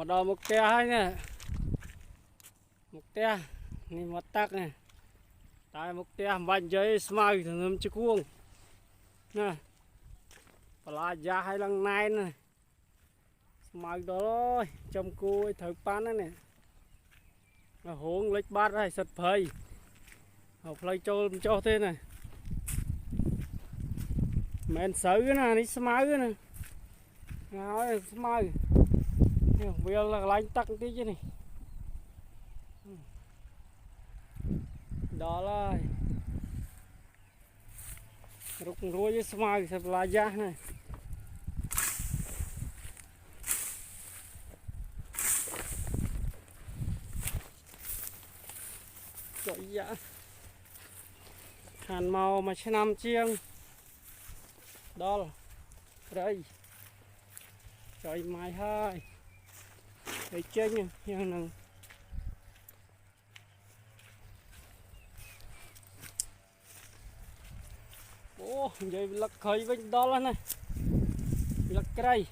đò một te hay nè, một te này một tắc này, tại một te bánh giấy smile thằng em chưa cuông nè, là giá hay lần này nè, smile đó rồi trong cô thợ pan đó nè, hỗn lệch bát này sật phơi, học lấy cho thế này, men sớ cái này, smile cái này, nói smile bây giờ là lạnh tắc tí chứ này đó là rục rua với smile sẽ là giá này rồi giá hàn màu mà sẽ nằm chiêng đó là đây trời mai hai để trên nha nhưng ô vậy lật khơi bên đó là này lật cây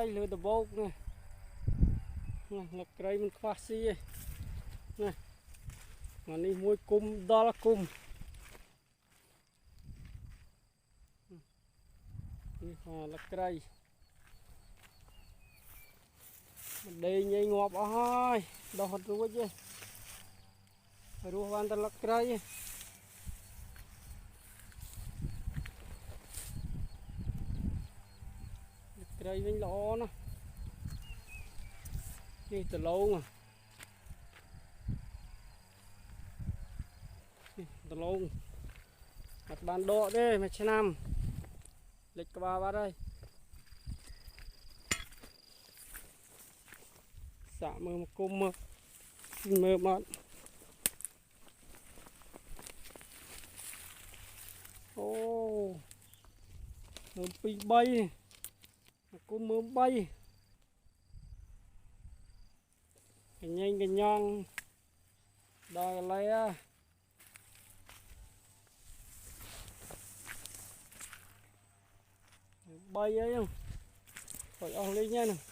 lừa đồ bốc nè lật cây mình khoa xi nè mà đi mua cung đó là cung lật cây mình đi nhây ngọt ơi đâu hết rúa chứ rúa van ta lật cây cây bên lọ nó đi từ lâu mà từ lâu mặt bàn độ đây mà trên năm lịch qua ba đây xả mưa một cung mưa mặn ô mưa pi bay cung mưa bay cái nhanh cái nhon đòi lấy bay ấy không phải ông lên nha nè